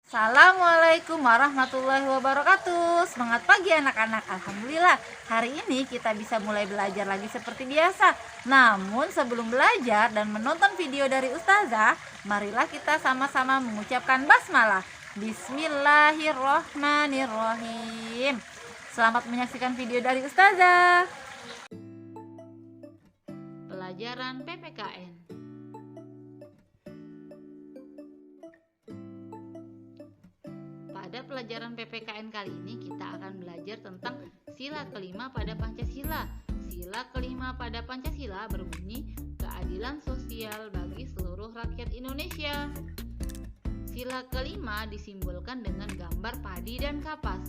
Assalamualaikum warahmatullahi wabarakatuh. Semangat pagi anak-anak. Alhamdulillah hari ini kita bisa mulai belajar lagi seperti biasa. Namun sebelum belajar dan menonton video dari Ustazah, marilah kita sama-sama mengucapkan basmalah. Bismillahirrohmanirrohim. Selamat menyaksikan video dari Ustazah. Pelajaran PPKN. Pada pelajaran PPKN kali ini kita akan belajar tentang sila kelima pada Pancasila. Sila kelima pada Pancasila berbunyi keadilan sosial bagi seluruh rakyat Indonesia. Sila kelima disimbolkan dengan gambar padi dan kapas.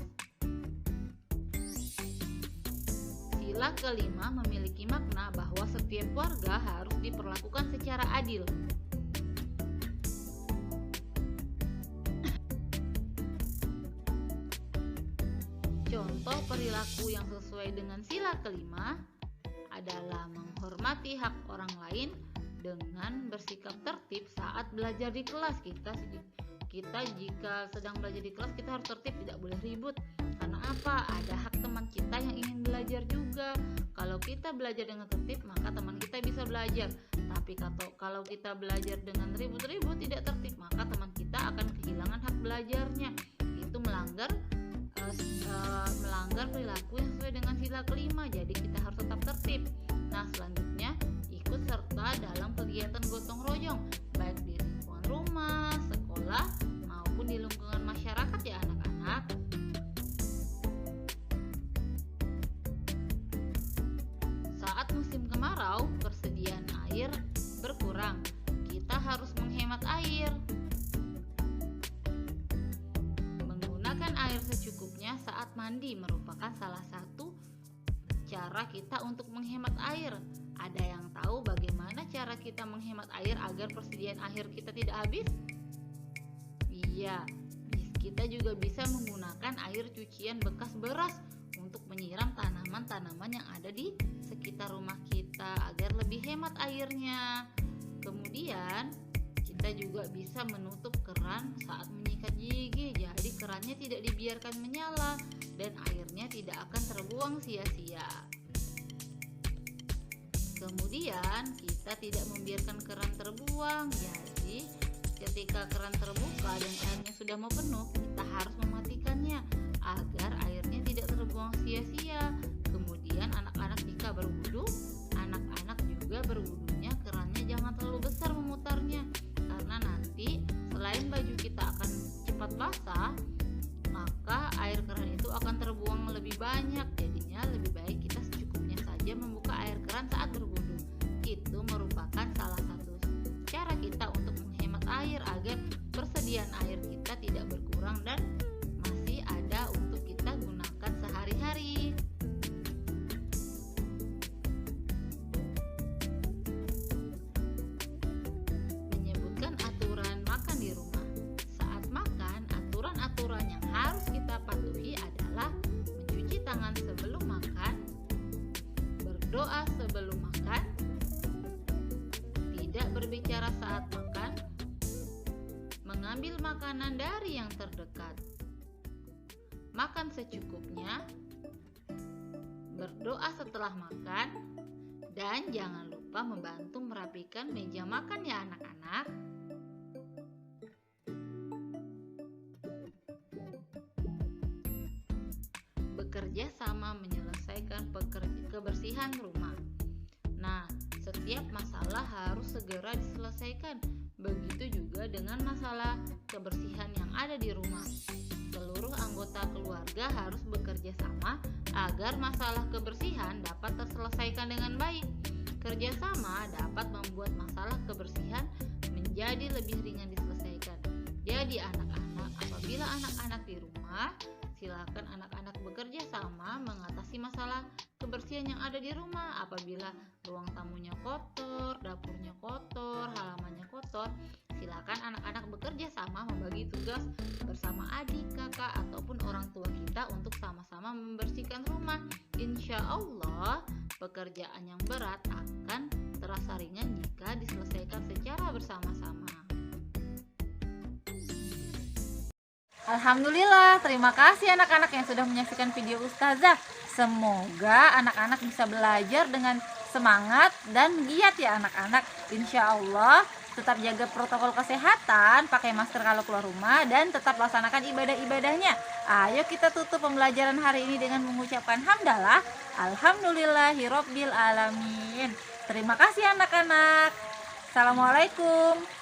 Sila kelima memiliki makna bahwa setiap warga harus diperlakukan secara adil. Contoh perilaku yang sesuai dengan sila kelima adalah menghormati hak orang lain dengan bersikap tertib saat belajar di kelas. Kita jika sedang belajar di kelas kita harus tertib, tidak boleh ribut. Karena apa? Ada hak teman kita yang ingin belajar juga. Kalau kita belajar dengan tertib, maka teman kita bisa belajar. Tapi kalau kita belajar dengan ribut-ribut, tidak tertib, maka teman kita akan kehilangan hak belajarnya. Itu melanggar perilaku yang sesuai dengan sila kelima. Jadi kita harus tetap tertib. Nah, selanjutnya ikut serta dalam kegiatan gotong royong, baik di lingkungan rumah, sekolah maupun di lingkungan masyarakat ya anak-anak. Saat musim kemarau, persediaan air berkurang. Kita harus menghemat air. Menggunakan air secukupnya saat mandi merupakan salah satu cara kita untuk menghemat air. Ada yang tahu bagaimana cara kita menghemat air agar persediaan air kita tidak habis? Iya, kita juga bisa menggunakan air cucian bekas beras untuk menyiram tanaman-tanaman yang ada di sekitar rumah kita agar lebih hemat airnya. Kemudian kita juga bisa menutup keran saat menyikat gigi, jadi kerannya tidak dibiarkan menyala dan airnya tidak akan terbuang sia-sia. Kemudian kita tidak membiarkan keran terbuang, jadi ketika keran terbuka dan airnya sudah mau penuh, kita harus mematikannya agar airnya tidak terbuang sia-sia. Kemudian anak-anak jika berwudu, anak-anak juga berwudunya kerannya jangan terlalu besar memutarnya, karena nanti selain baju kita akan cepat basah, maka air keran itu akan terbuang lebih banyak. Jadinya lebih baik kita secukupnya saja membuka air keran saat berwudu. Itu merupakan salah satu cara kita untuk menghemat air agar persediaan air kita tidak berkurang dan masih ada untuk kita gunakan sehari-hari. Menyebutkan aturan makan di rumah. Saat makan, aturan-aturan yang harus kita patuhi adalah mencuci tangan sebelum makan, berdoa sebelum makan, tidak berbicara saat makan, mengambil makanan dari yang terdekat, makan secukupnya, berdoa setelah makan, dan jangan lupa membantu merapikan meja makan ya anak-anak. Bekerja sama menyelesaikan kebersihan rumah. Nah, setiap masalah harus segera diselesaikan. Begitu juga dengan masalah kebersihan yang ada di rumah. Seluruh anggota keluarga harus bekerja sama agar masalah kebersihan dapat terselesaikan dengan baik. Kerjasama dapat membuat masalah kebersihan menjadi lebih ringan diselesaikan. Jadi anak-anak, apabila anak-anak di rumah, silakan anak-anak bekerja sama mengatasi masalah kebersihan yang ada di rumah. Apabila ruang tamunya kotor, dapurnya kotor, halamannya kotor, silakan anak-anak bekerja sama membagi tugas bersama adik, kakak, ataupun orang tua kita untuk sama-sama membersihkan rumah. Insya Allah, pekerjaan yang berat akan terasa ringan jika diselesaikan secara bersama-sama. Alhamdulillah, terima kasih anak-anak yang sudah menyaksikan video Ustazah. Semoga anak-anak bisa belajar dengan semangat dan giat ya anak-anak. Insya Allah tetap jaga protokol kesehatan, pakai masker kalau keluar rumah, dan tetap laksanakan ibadah-ibadahnya. Ayo kita tutup pembelajaran hari ini dengan mengucapkan hamdalah. Alhamdulillahirobbil alamin. Terima kasih anak-anak. Assalamualaikum.